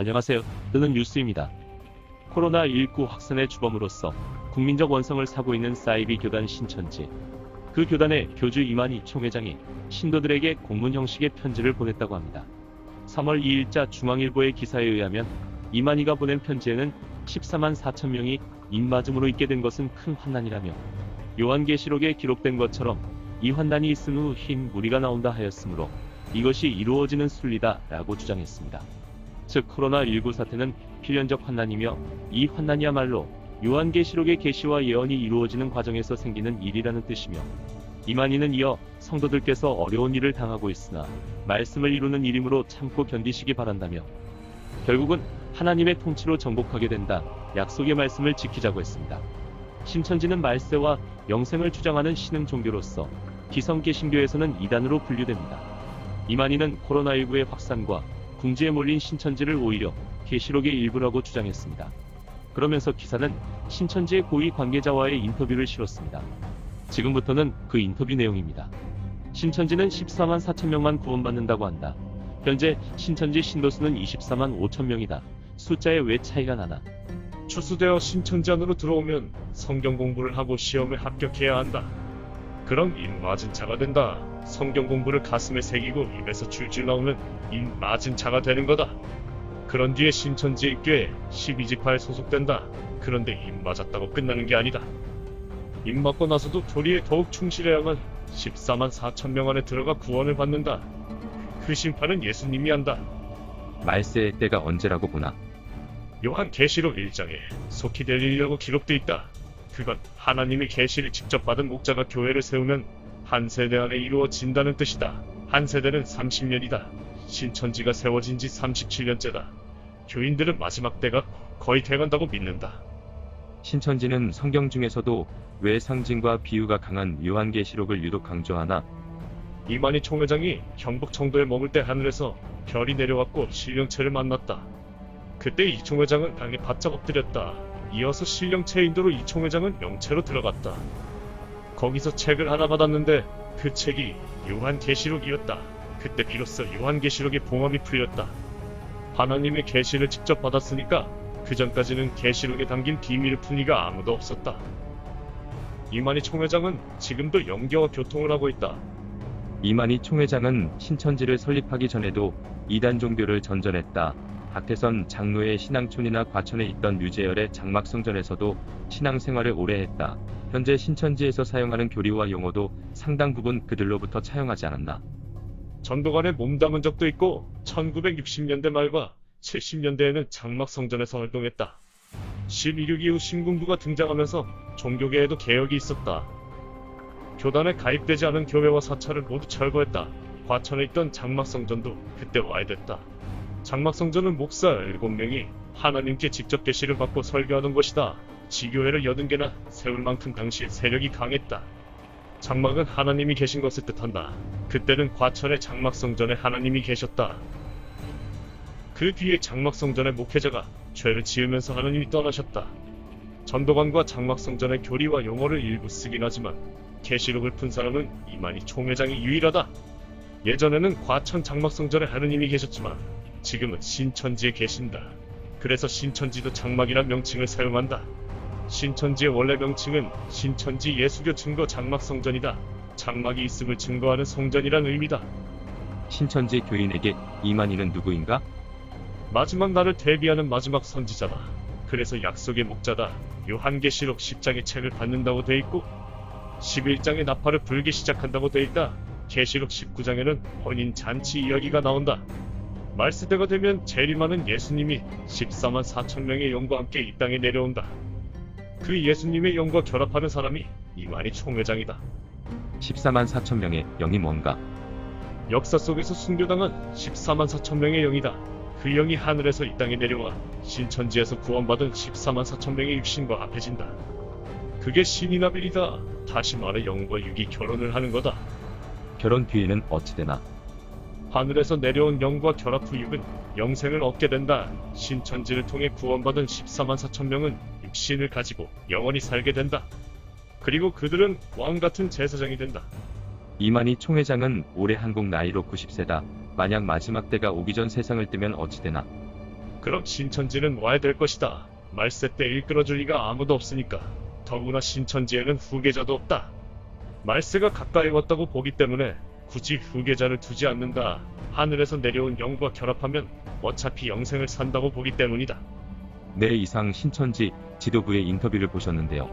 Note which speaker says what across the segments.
Speaker 1: 안녕하세요. 뜨는 뉴스입니다. 코로나19 확산의 주범으로서 국민적 원성을 사고 있는 사이비 교단 신천지. 그 교단의 교주 이만희 총회장이 신도들에게 공문 형식의 편지를 보냈다고 합니다. 3월 2일자 중앙일보의 기사에 의하면 이만희가 보낸 편지에는 14만 4천 명이 입맞음으로 있게 된 것은 큰 환난이라며 요한계시록에 기록된 것처럼 이 환난이 있은 후 흰 무리가 나온다 하였으므로 이것이 이루어지는 순리다 라고 주장했습니다. 즉 코로나19 사태는 필연적 환난이며 이 환난이야말로 요한계시록의 계시와 예언이 이루어지는 과정에서 생기는 일이라는 뜻이며 이만희는 이어 성도들께서 어려운 일을 당하고 있으나 말씀을 이루는 일이므로 참고 견디시기 바란다며 결국은 하나님의 통치로 정복하게 된다 약속의 말씀을 지키자고 했습니다. 신천지는 말세와 영생을 주장하는 신흥 종교로서 기성개신교에서는 이단으로 분류됩니다. 이만희는 코로나19의 확산과 궁지에 몰린 신천지를 오히려 계시록의 일부라고 주장했습니다. 그러면서 기사는 신천지의 고위 관계자와의 인터뷰를 실었습니다. 지금부터는 그 인터뷰 내용입니다. 신천지는 14만 4천 명만 구원받는다고 한다. 현재 신천지 신도수는 24만 5천 명이다. 숫자에 왜 차이가 나나?
Speaker 2: 추수되어 신천지 안으로 들어오면 성경 공부를 하고 시험에 합격해야 한다. 그럼 입맞은 자가 된다. 성경 공부를 가슴에 새기고 입에서 줄줄 나오면 입맞은 자가 되는 거다. 그런 뒤에 신천지 입교에 12지파에 소속된다. 그런데 입맞았다고 끝나는 게 아니다. 입맞고 나서도 교리에 더욱 충실해야만 14만 4천 명 안에 들어가 구원을 받는다. 그 심판은 예수님이 한다.
Speaker 3: 말세의 때가 언제라고 보나?
Speaker 2: 요한 계시록 1장에 속히 될 일이라고 기록돼 있다. 그건 하나님의 계시를 직접 받은 목자가 교회를 세우면 한 세대 안에 이루어진다는 뜻이다. 한 세대는 30년이다. 신천지가 세워진 지 37년째다. 교인들은 마지막 때가 거의 돼간다고 믿는다.
Speaker 3: 신천지는 성경 중에서도 왜 상징과 비유가 강한 요한계시록을 유독 강조하나?
Speaker 2: 이만희 총회장이 경북 청도에 머물 때 하늘에서 별이 내려왔고 신령체를 만났다. 그때 이 총회장은 땅에 바짝 엎드렸다. 이어서 신령체 인도로 이 총회장은 영체로 들어갔다. 거기서 책을 하나 받았는데 그 책이 요한계시록이었다. 그때 비로소 요한계시록의 봉함이 풀렸다. 하나님의 계시를 직접 받았으니까 그 전까지는 계시록에 담긴 비밀을 푼 이가 아무도 없었다. 이만희 총회장은 지금도 영계와 교통을 하고 있다.
Speaker 3: 이만희 총회장은 신천지를 설립하기 전에도 이단 종교를 전전했다. 박태선 장로의 신앙촌이나 과천에 있던 류재열의 장막성전에서도 신앙생활을 오래 했다. 현재 신천지에서 사용하는 교리와 용어도 상당 부분 그들로부터 차용하지 않았나?
Speaker 2: 전도관에 몸담은 적도 있고 1960년대 말과 70년대에는 장막성전에서 활동했다. 12.6 이후 신군부가 등장하면서 종교계에도 개혁이 있었다. 교단에 가입되지 않은 교회와 사찰을 모두 철거했다. 과천에 있던 장막성전도 그때 와해됐다. 장막성전은 목사 7명이 하나님께 직접 계시를 받고 설교하는 곳이다. 지교회를 80개나 세울 만큼 당시 세력이 강했다. 장막은 하나님이 계신 것을 뜻한다. 그때는 과천의 장막성전에 하나님이 계셨다. 그 뒤에 장막성전의 목회자가 죄를 지으면서 하나님이 떠나셨다. 전도관과 장막성전의 교리와 용어를 일부 쓰긴 하지만 계시록을 푼 사람은 이만희 총회장이 유일하다. 예전에는 과천 장막성전에 하느님이 계셨지만 지금은 신천지에 계신다. 그래서 신천지도 장막이란 명칭을 사용한다. 신천지의 원래 명칭은 신천지 예수교 증거 장막성전이다. 장막이 있음을 증거하는 성전이란 의미다.
Speaker 3: 신천지 교인에게 이만희는 누구인가?
Speaker 2: 마지막 날을 대비하는 마지막 선지자다. 그래서 약속의 목자다. 요한계시록 10장의 책을 받는다고 돼 있고 11장의 나팔을 불기 시작한다고 돼 있다. 계시록 19장에는 혼인 잔치 이야기가 나온다. 말세대가 되면 재림하는 예수님이 14만 4천 명의 영과 함께 이 땅에 내려온다. 그 예수님의 영과 결합하는 사람이 이만희 총회장이다.
Speaker 3: 14만 4천 명의 영이 뭔가?
Speaker 2: 역사 속에서 순교당한 14만 4천 명의 영이다. 그 영이 하늘에서 이 땅에 내려와 신천지에서 구원받은 14만 4천 명의 육신과 합해진다. 그게 신이나 빌이다. 다시 말해 영과 육이 결혼을 하는 거다.
Speaker 3: 결혼 뒤에는 어찌 되나?
Speaker 2: 하늘에서 내려온 영과 결합 후 육은 영생을 얻게 된다. 신천지를 통해 구원받은 14만 4천 명은 육신을 가지고 영원히 살게 된다. 그리고 그들은 왕같은 제사장이 된다.
Speaker 3: 이만희 총회장은 올해 한국 나이로 90세다. 만약 마지막 때가 오기 전 세상을 뜨면 어찌 되나?
Speaker 2: 그럼 신천지는 와야 될 것이다. 말세 때 이끌어줄 리가 아무도 없으니까. 더구나 신천지에는 후계자도 없다. 말세가 가까이 왔다고 보기 때문에 굳이 후계자를 두지 않는다. 하늘에서 내려온 영과 결합하면 어차피 영생을 산다고 보기 때문이다.
Speaker 3: 네, 이상 신천지 지도부의 인터뷰를 보셨는데요.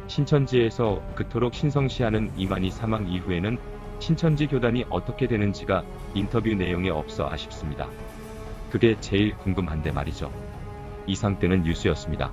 Speaker 3: 신천지에서 그토록 신성시하는 이만희 사망 이후에는 신천지 교단이 어떻게 되는지가 인터뷰 내용에 없어 아쉽습니다. 그게 제일 궁금한데 말이죠. 이상 뜨는 뉴스였습니다.